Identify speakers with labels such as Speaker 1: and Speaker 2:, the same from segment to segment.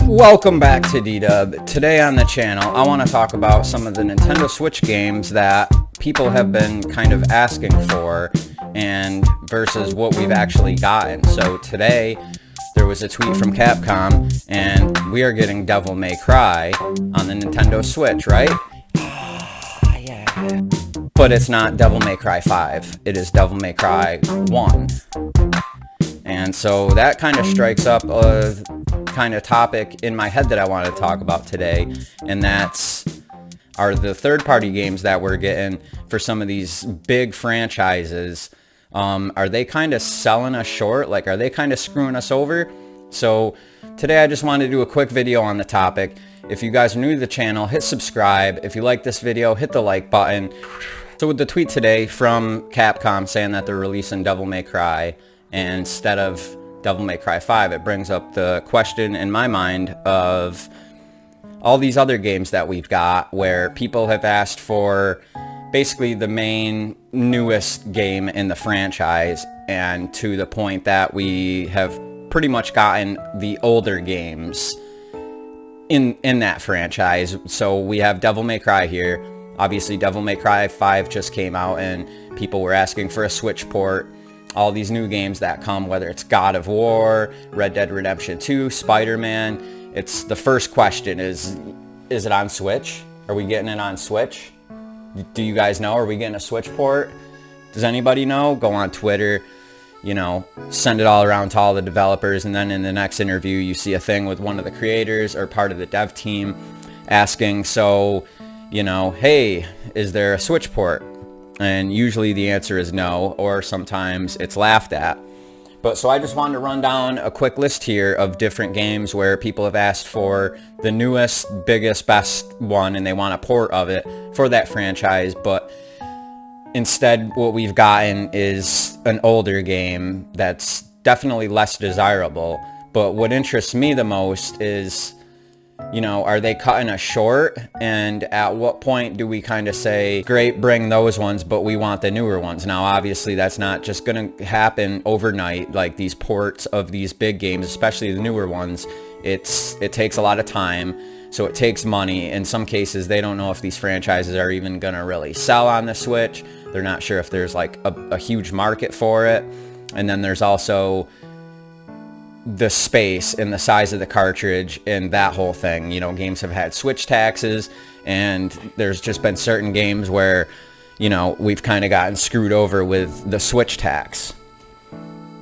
Speaker 1: Welcome back to D-Dub. Today on the channel, I want to talk about some of the Nintendo Switch games that people have been kind of asking for and versus what we've actually gotten. So today, there was a tweet from Capcom, and we are getting Devil May Cry on the Nintendo Switch, right? Yeah. But it's not Devil May Cry 5. It is Devil May Cry 1. And so that kind of strikes up a kind of topic in my head that I want to talk about today, and are the third-party games that we're getting for some of these big franchises. Are they kind of selling us short? Like, are they kind of screwing us over? So today I just wanted to do a quick video on the topic. If you guys are new to the channel, hit subscribe. If you like this video, hit the like button. So with the tweet today from Capcom saying that they're releasing Devil May Cry instead of Devil May Cry 5, it brings up the question in my mind of all these other games that we've got where people have asked for basically the main newest game in the franchise, and to the point that we have pretty much gotten the older games in that franchise. So we have Devil May Cry here. Obviously Devil May Cry 5 just came out and people were asking for a Switch port. All these new games that come, whether it's God of War, Red Dead Redemption 2, Spider-Man, it's the first question is it on Switch? Are we getting it on Switch? Do you guys know? Are we getting a Switch port? Does anybody know? Go on Twitter, send it all around to all the developers, and then in the next interview you see a thing with one of the creators or part of the dev team asking, hey, is there a Switch port? And usually the answer is no, or sometimes it's laughed at. But so I just wanted to run down a quick list here of different games where people have asked for the newest, biggest, best one, and they want a port of it for that franchise. But instead what we've gotten is an older game that's definitely less desirable. But what interests me the most is, are they cutting us short? And at what point do we kind of say, great, bring those ones, but we want the newer ones? Now, obviously, that's not just going to happen overnight, like these ports of these big games, especially the newer ones. It takes a lot of time, so it takes money. In some cases, they don't know if these franchises are even going to really sell on the Switch. They're not sure if there's like a huge market for it. And then there's also the space and the size of the cartridge and that whole thing. Games have had Switch taxes, and there's just been certain games where, we've kind of gotten screwed over with the Switch tax.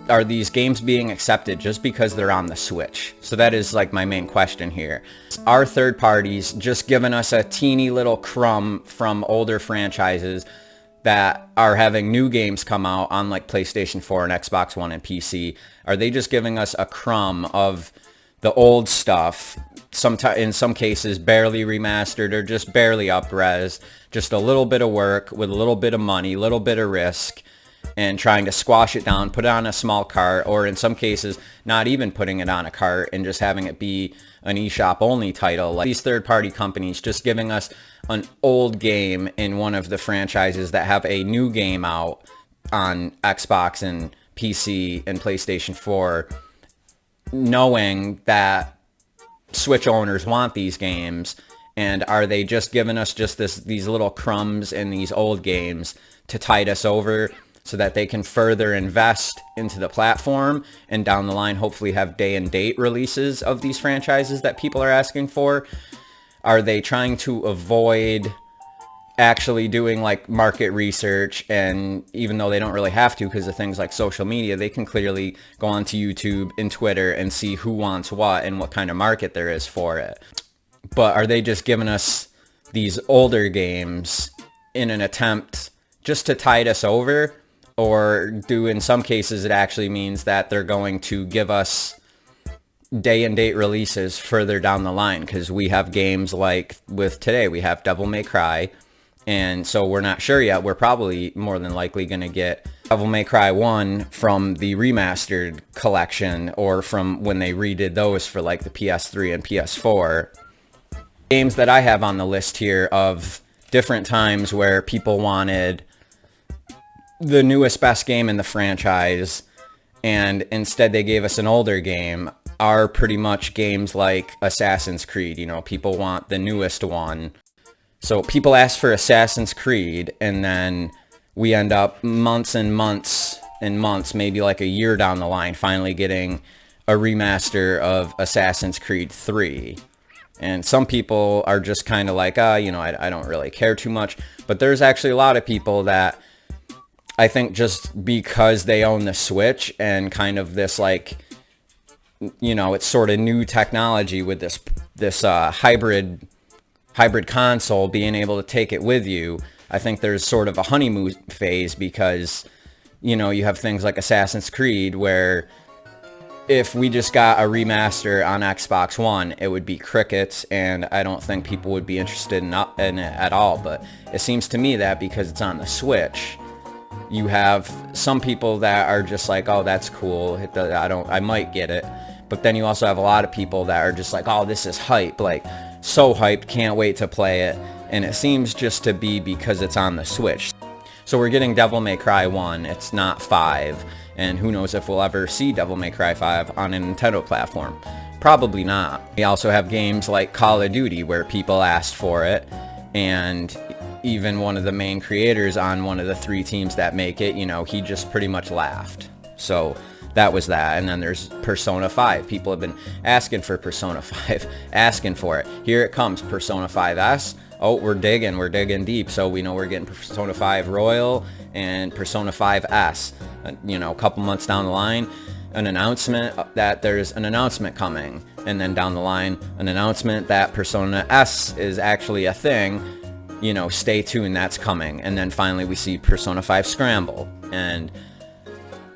Speaker 1: Are these games being accepted just because they're on the Switch? So that is like my main question here. Are third parties just giving us a teeny little crumb from older franchises that are having new games come out on like PlayStation 4 and Xbox One and PC? Are they just giving us a crumb of the old stuff, in some cases barely remastered or just barely up-res, just a little bit of work with a little bit of money, a little bit of risk, and trying to squash it down, put it on a small cart, or in some cases not even putting it on a cart and just having it be an eShop only title? Like these third-party companies just giving us an old game in one of the franchises that have a new game out on Xbox and PC and PlayStation 4, knowing that Switch owners want these games. And are they just giving us just these little crumbs in these old games to tide us over so that they can further invest into the platform and down the line hopefully have day and date releases of these franchises that people are asking for? Are they trying to avoid actually doing like market research? And even though they don't really have to because of things like social media, they can clearly go onto YouTube and Twitter and see who wants what and what kind of market there is for it. But are they just giving us these older games in an attempt just to tide us over? Or do in some cases it actually means that they're going to give us day and date releases further down the line? Because we have games like with today, we have Devil May Cry, and so we're not sure yet. We're probably more than likely going to get Devil May Cry 1 from the remastered collection, or from when they redid those for like the PS3 and PS4. Games that I have on the list here of different times where people wanted the newest best game in the franchise, and instead they gave us an older game. are pretty much games like Assassin's Creed. You know, people want the newest one. So people ask for Assassin's Creed, and then we end up months and months and months, maybe like a year down the line, finally getting a remaster of Assassin's Creed 3. And some people are just kind of like, you know, I don't really care too much. But there's actually a lot of people that I think just because they own the Switch and kind of this like, you know, it's sort of new technology with this hybrid console, being able to take it with you. I think there's sort of a honeymoon phase because, you know, you have things like Assassin's Creed where if we just got a remaster on Xbox One, it would be crickets, and I don't think people would be interested in it at all. But it seems to me that because it's on the Switch, you have some people that are just like, oh, that's cool. I might get it. But then you also have a lot of people that are just like, oh, this is hype. Like, so hyped, can't wait to play it. And it seems just to be because it's on the Switch. So we're getting Devil May Cry 1. It's not 5. And who knows if we'll ever see Devil May Cry 5 on a Nintendo platform. Probably not. We also have games like Call of Duty where people asked for it. And even one of the main creators on one of the 3 teams that make it, you know, he just pretty much laughed. So that was that. And then there's Persona 5. People have been asking for Persona 5, asking for it. Here it comes, Persona 5S. Oh, we're digging deep. So we know we're getting Persona 5 Royal and Persona 5S. You know, a couple months down the line, an announcement that there's an announcement coming. And then down the line, an announcement that Persona S is actually a thing. You know, stay tuned, that's coming. And then finally we see Persona 5 Scramble. And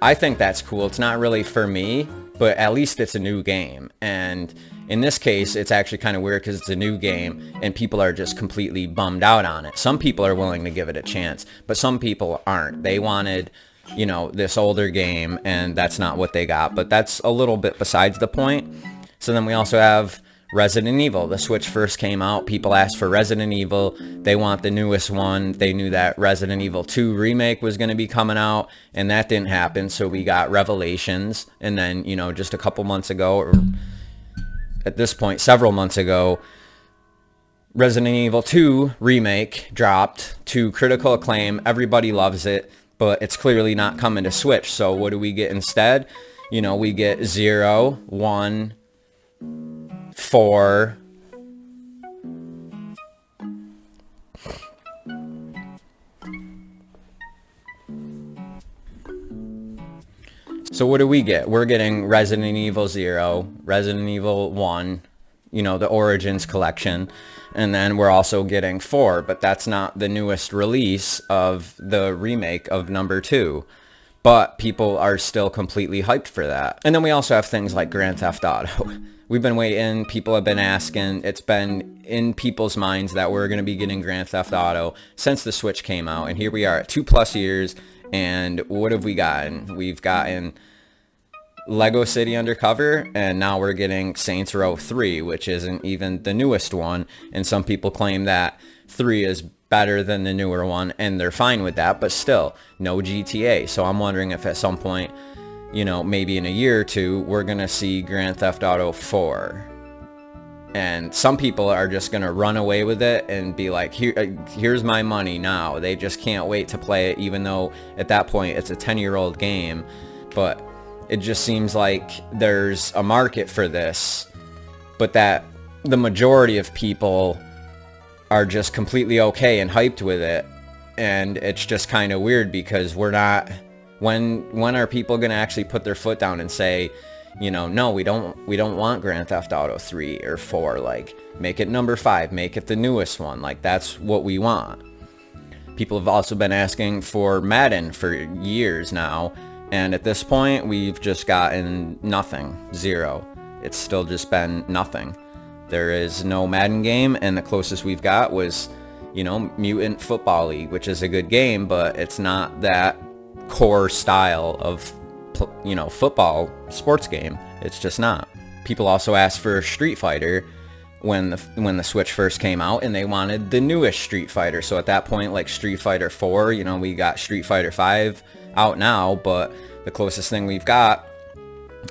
Speaker 1: I think that's cool. It's not really for me, but at least it's a new game. And in this case, it's actually kind of weird because it's a new game and people are just completely bummed out on it. Some people are willing to give it a chance, but some people aren't. They wanted, you know, this older game, and that's not what they got. But that's a little bit besides the point. So then we also have Resident Evil. The Switch first came out. People asked for Resident Evil. They want the newest one. They knew that Resident Evil 2 remake was going to be coming out, and that didn't happen. So we got Revelations. And then, you know, just a couple months ago, or at this point, several months ago, Resident Evil 2 remake dropped to critical acclaim. Everybody loves it, but it's clearly not coming to Switch. So what do we get instead? You know, we get 0, 1, 4, so what do we get? We're getting Resident Evil 0, Resident Evil 1, you know, the Origins collection, and then we're also getting 4, but that's not the newest release of the remake of number 2. But people are still completely hyped for that. And then we also have things like Grand Theft Auto. We've been waiting, people have been asking, it's been in people's minds that we're going to be getting Grand Theft Auto since the Switch came out. And here we are at 2+ years, and what have we gotten? We've gotten Lego City Undercover, and now we're getting Saints Row 3, which isn't even the newest one. And some people claim that 3 is better than the newer one, and they're fine with that, but still, no GTA. So I'm wondering if at some point, you know, maybe in a year or two, we're going to see Grand Theft Auto 4. And some people are just going to run away with it and be like, here's my money now. They just can't wait to play it, even though at that point it's a 10-year-old game. But it just seems like there's a market for this, but that the majority of people are just completely okay and hyped with it. And it's just kind of weird because we're not, when are people going to actually put their foot down and say, you know, no, we don't want Grand Theft Auto 3 or 4, like, make it number 5, make it the newest one, like, that's what we want. People have also been asking for Madden for years now, and at this point, we've just gotten nothing, 0. It's still just been nothing. There is no Madden game, and the closest we've got was, you know, Mutant Football League, which is a good game, but it's not that core style of, you know, football sports game. It's just not. People also asked for Street Fighter when the Switch first came out, and they wanted the newest Street Fighter. So at that point, like Street Fighter 4, you know, we got Street Fighter 5 out now, but the closest thing we've got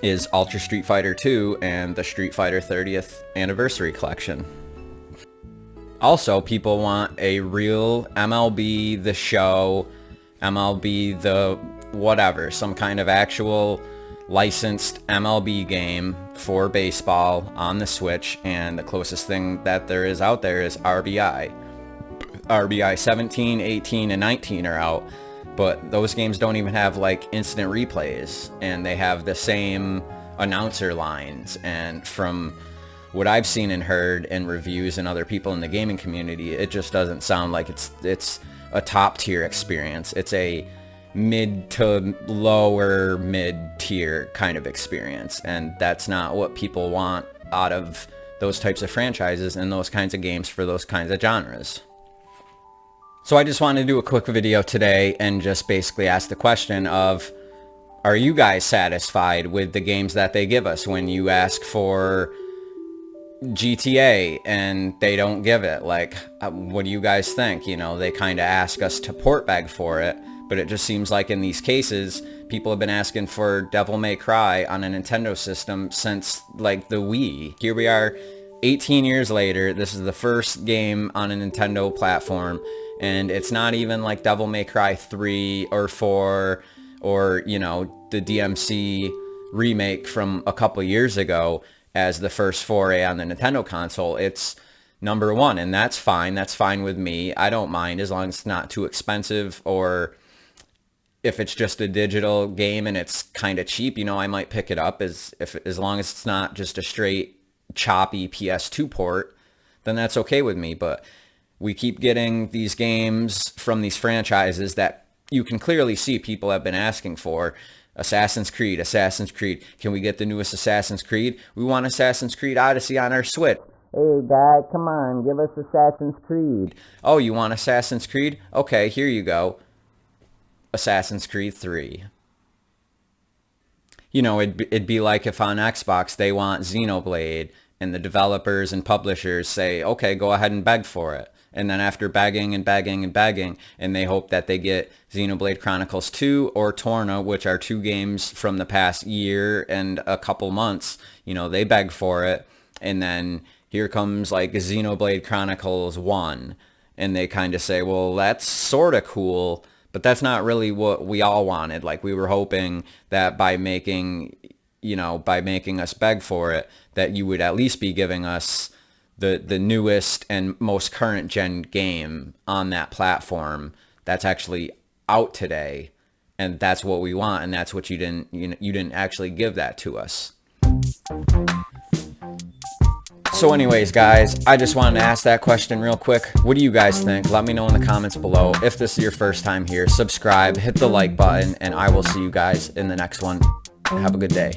Speaker 1: is Ultra Street Fighter 2 and the Street Fighter 30th Anniversary Collection. Also, people want a real MLB The Show, MLB The whatever, some kind of actual licensed MLB game for baseball on the Switch, and the closest thing that there is out there is RBI. RBI 17, 18, and 19 are out, but those games don't even have like instant replays, and they have the same announcer lines. And from what I've seen and heard in reviews and other people in the gaming community, it just doesn't sound like it's a top tier experience. It's a mid to lower mid tier kind of experience, and that's not what people want out of those types of franchises and those kinds of games for those kinds of genres. So I just wanted to do a quick video today and just basically ask the question of, are you guys satisfied with the games that they give us? When you ask for GTA and they don't give it, like, what do you guys think? You know, they kind of ask us to port beg for it, but it just seems like in these cases, people have been asking for Devil May Cry on a Nintendo system since like the Wii. Here we are 18 years later, this is the first game on a Nintendo platform, and it's not even like Devil May Cry 3 or 4 or, you know, the DMC remake from a couple years ago as the first foray on the Nintendo console. It's number one, and that's fine. That's fine with me. I don't mind as long as it's not too expensive, or if it's just a digital game and it's kind of cheap, you know, I might pick it up as long as it's not just a straight choppy PS2 port, then that's okay with me. But we keep getting these games from these franchises that you can clearly see people have been asking for. Assassin's Creed, Assassin's Creed. Can we get the newest Assassin's Creed? We want Assassin's Creed Odyssey on our Switch. Hey, guy, come on, give us Assassin's Creed. Oh, you want Assassin's Creed? Okay, here you go. Assassin's Creed 3. You know, it'd be like if on Xbox they want Xenoblade, and the developers and publishers say, okay, go ahead and beg for it. And then after begging and begging and begging, and they hope that they get Xenoblade Chronicles 2 or Torna, which are two games from the past year and a couple months, you know, they beg for it. And then here comes like Xenoblade Chronicles 1, and they kind of say, well, that's sort of cool, but that's not really what we all wanted. Like, we were hoping that by making us beg for it, that you would at least be giving us the newest and most current gen game on that platform that's actually out today. And that's what we want, and that's what you didn't actually give that to us. So anyways, guys, I just wanted to ask that question real quick. What do you guys think? Let me know in the comments below. If this is your first time here, subscribe, hit the like button, and I will see you guys in the next one. Have a good day.